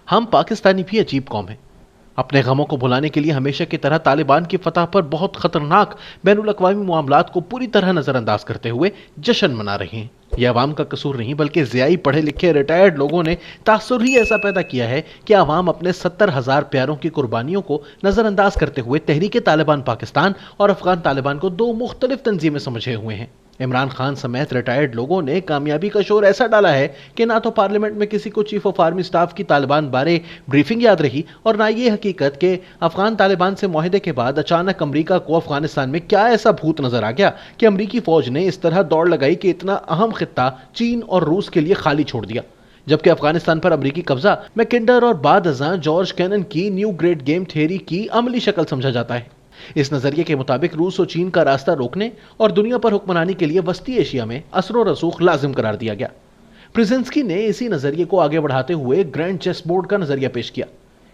ہم پاکستانی بھی عجیب قوم ہیں. اپنے غموں کو بھلانے کے لیے ہمیشہ کی طرح طالبان کی فتح پر بہت خطرناک بین الاقوامی معاملات کو پوری طرح نظر انداز کرتے ہوئے جشن منا رہے ہیں. یہ عوام کا قصور نہیں بلکہ ضیائی پڑھے لکھے ریٹائرڈ لوگوں نے تاثر ہی ایسا پیدا کیا ہے کہ عوام اپنے 70,000 پیاروں کی قربانیوں کو نظر انداز کرتے ہوئے تحریک طالبان پاکستان اور افغان طالبان کو دو مختلف تنظیمیں سمجھے ہوئے ہیں. عمران خان سمیت ریٹائرڈ لوگوں نے کامیابی کا شور ایسا ڈالا ہے کہ نہ تو پارلیمنٹ میں کسی کو چیف آف آرمی سٹاف کی طالبان بارے بریفنگ یاد رہی اور نہ یہ حقیقت کہ افغان طالبان سے معاہدے کے بعد اچانک امریکہ کو افغانستان میں کیا ایسا بھوت نظر آ گیا کہ امریکی فوج نے اس طرح دوڑ لگائی کہ اتنا اہم خطہ چین اور روس کے لیے خالی چھوڑ دیا. جبکہ افغانستان پر امریکی قبضہ میکنڈر اور بعد ازاں جارج کینن کی نیو گریٹ گیم تھیوری کی عملی شکل سمجھا جاتا ہے. اس نظریے کے مطابق روس اور چین کا راستہ روکنے اور دنیا پر حکمرانی کے لیے وسطی ایشیا میں اثر و رسوخ لازم قرار دیا گیا. برزنسکی نے اسی نظریے کو آگے بڑھاتے ہوئے گرینڈ چیس بورڈ کا نظریہ پیش کیا.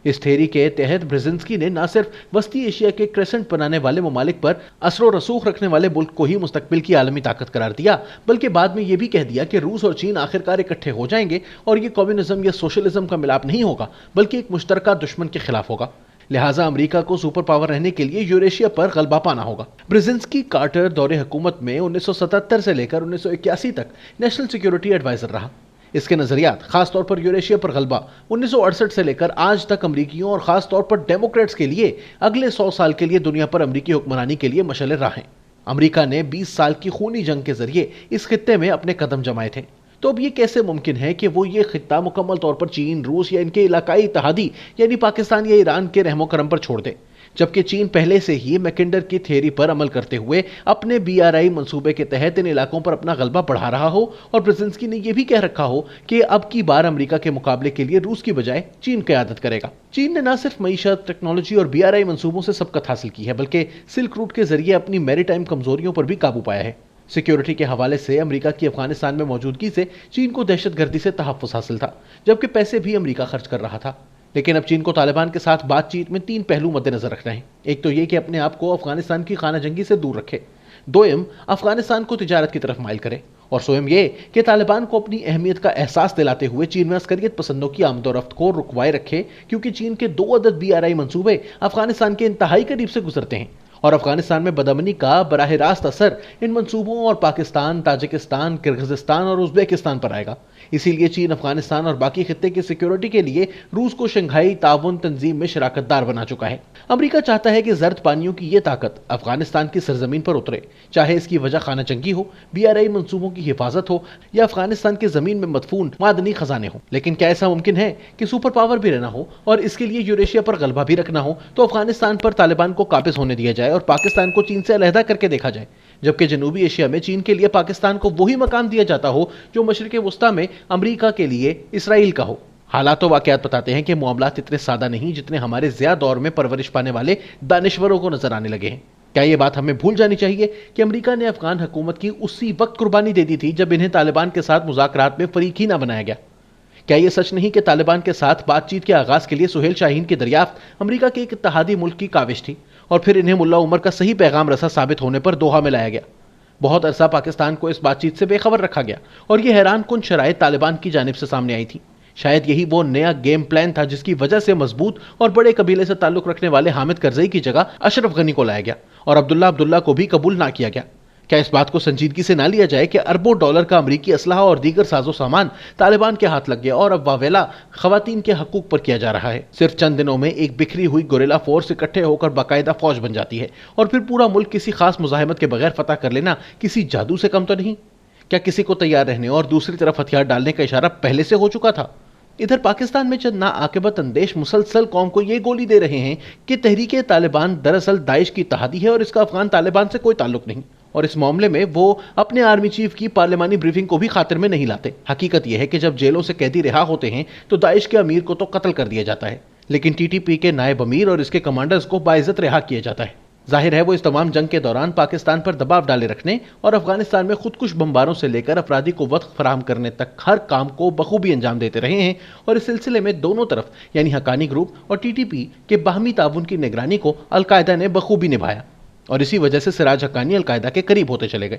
اس تھیوری کے تحت برزنسکی نے نہ صرف وسطی ایشیا کے کریسنٹ بنانے والے ممالک پر اثر و رسوخ رکھنے والے ملک کو ہی مستقبل کی عالمی طاقت قرار دیا بلکہ بعد میں یہ بھی کہہ دیا کہ روس اور چین آخرکار اکٹھے ہو جائیں گے اور یہ کمیونزم یا سوشلزم کا ملاپ نہیں ہوگا بلکہ ایک مشترکہ دشمن کے خلاف ہوگا. لہٰذا امریکہ کو سپر پاور رہنے کے لیے یوریشیا پر غلبہ پانا ہوگا. برزنسکی کارٹر دور حکومت میں 1977 سے لے کر 1981 تک نیشنل سیکیورٹی ایڈوائزر رہا. اس کے نظریات خاص طور پر یوریشیا پر غلبہ 1968 سے لے کر آج تک امریکیوں اور خاص طور پر ڈیموکریٹس کے لیے اگلے 100 سال کے لیے دنیا پر امریکی حکمرانی کے لیے مشعل راہ ہیں. امریکہ نے 20 سال کی خونی جنگ کے ذریعے اس خطے میں اپنے قدم جمائے تھے. تو اب یہ کیسے ممکن ہے کہ وہ یہ خطہ مکمل طور پر چین، روس یا ان کے علاقائی اتحادی یعنی پاکستان یا ایران کے رحم و کرم پر چھوڑ دے، جبکہ چین پہلے سے ہی میکنڈر کی تھیوری پر عمل کرتے ہوئے اپنے BRI منصوبے کے تحت ان علاقوں پر اپنا غلبہ بڑھا رہا ہو اور برزنسکی نے یہ بھی کہہ رکھا ہو کہ اب کی بار امریکہ کے مقابلے کے لیے روس کی بجائے چین قیادت کرے گا. چین نے نہ صرف معیشت، ٹیکنالوجی اور BRI منصوبوں سے سبقت حاصل کی ہے بلکہ سلک روٹ کے ذریعے اپنی میری ٹائم کمزوریوں پر بھی قابو پایا ہے. سیکیورٹی کے حوالے سے امریکہ کی افغانستان میں موجودگی سے چین کو دہشت گردی سے تحفظ حاصل تھا جبکہ پیسے بھی امریکہ خرچ کر رہا تھا. لیکن اب چین کو طالبان کے ساتھ بات چیت میں 3 پہلو مد نظر رکھنا ہے. ایک تو یہ کہ اپنے آپ کو افغانستان کی خانہ جنگی سے دور رکھے، دوم افغانستان کو تجارت کی طرف مائل کرے، اور سوم یہ کہ طالبان کو اپنی اہمیت کا احساس دلاتے ہوئے چین میں عسکریت پسندوں کی آمد و رفت کو رکوائے رکھے کیونکہ چین کے 2 عدد BRI منصوبے افغانستان کے انتہائی قریب سے گزرتے ہیں اور افغانستان میں بدامنی کا براہ راست اثر ان منصوبوں اور پاکستان، تاجکستان، کرغزستان اور ازبیکستان پر آئے گا. اسی لیے چین افغانستان اور باقی خطے کی سیکیورٹی کے لیے روس کو شنگھائی تعاون تنظیم میں شراکت دار بنا چکا ہے. امریکہ چاہتا ہے کہ زرد پانیوں کی یہ طاقت افغانستان کی سرزمین پر اترے، چاہے اس کی وجہ خانہ جنگی ہو، BRI منصوبوں کی حفاظت ہو یا افغانستان کی زمین میں مدفون معدنی خزانے ہوں. لیکن کیا ایسا ممکن ہے کہ سپر پاور بھی رہنا ہو اور اس کے لیے یوریشیا پر غلبہ بھی رکھنا ہو تو افغانستان پر طالبان کو قابض ہونے دیا جائے اور پاکستان کو چین سے علیحدہ کر کے دیکھا جائے، جبکہ جنوبی ایشیا میں چین کے لیے پاکستان کو وہی مقام دیا جاتا ہو جو مشرق وسطیٰ میں امریکہ کے لیے اسرائیل کا ہو؟ حالات و واقعات بتاتے ہیں کہ معاملات اتنے سادہ نہیں جتنے ہمارے ضیاء دور میں پرورش پانے والے دانشوروں کو نظر آنے لگے ہیں. کیا یہ بات ہمیں بھول جانی چاہیے کہ امریکہ نے افغان حکومت کی اسی وقت قربانی دے دی تھی جب انہیں طالبان کے ساتھ مذاکرات میں فریق ہی نہ بنایا گیا؟ کیا یہ سچ نہیں کہ طالبان کے ساتھ بات چیت کے آغاز کے لیے سہیل شاہین کی دریافت امریکہ کے ایک اتحادی ملک کی کاوش تھی اور پھر انہیں ملا عمر کا صحیح پیغام رسا ثابت ہونے پر دوحہ میں لایا گیا؟ بہت عرصہ پاکستان کو اس بات چیت سے بے خبر رکھا گیا اور یہ حیران کن شرائط طالبان کی جانب سے سامنے آئی تھی. شاید یہی وہ نیا گیم پلان تھا جس کی وجہ سے مضبوط اور بڑے قبیلے سے تعلق رکھنے والے حامد کرزئی کی جگہ اشرف غنی کو لایا گیا اور عبداللہ کو بھی قبول نہ کیا گیا. کیا اس بات کو سنجیدگی سے نہ لیا جائے کہ اربوں ڈالر کا امریکی اسلحہ اور دیگر ساز و سامان طالبان کے ہاتھ لگ گیا اور اب واویلا خواتین کے حقوق پر کیا جا رہا ہے؟ صرف چند دنوں میں ایک بکھری ہوئی گوریلا فورس اکٹھے ہو کر باقاعدہ فوج بن جاتی ہے اور پھر پورا ملک کسی خاص مزاحمت کے بغیر فتح کر لینا کسی جادو سے کم تو نہیں؟ کیا کسی کو تیار رہنے اور دوسری طرف ہتھیار ڈالنے کا اشارہ پہلے سے ہو چکا تھا؟ ادھر پاکستان میں چند ناعاقبت اندیش مسلسل قوم کو یہ گولی دے رہے ہیں کہ تحریک طالبان دراصل داعش کی اتحادی ہے اور اس کا افغان طالبان سے کوئی تعلق نہیں، اور اس معاملے میں وہ اپنے آرمی چیف کی پارلیمانی بریفنگ کو بھی خاطر میں نہیں لاتے. حقیقت یہ ہے کہ جب جیلوں سے قیدی رہا ہوتے ہیں تو داعش کے امیر کو تو قتل کر دیا جاتا ہے لیکن TTP کے نائب امیر اور اس کے کمانڈرز کو باعزت رہا کیا جاتا ہے. ظاہر ہے وہ اس تمام جنگ کے دوران پاکستان پر دباؤ ڈالے رکھنے اور افغانستان میں خودکش بمباروں سے لے کر افرادی قوت فراہم کرنے تک ہر کام کو بخوبی انجام دیتے رہے ہیں اور اس سلسلے میں دونوں طرف یعنی حقانی گروپ اور TTP کے باہمی تعاون کی نگرانی کو القاعدہ نے بخوبی نبھایا اور اسی وجہ سے سراج حقانی القاعدہ کے قریب ہوتے چلے گئے.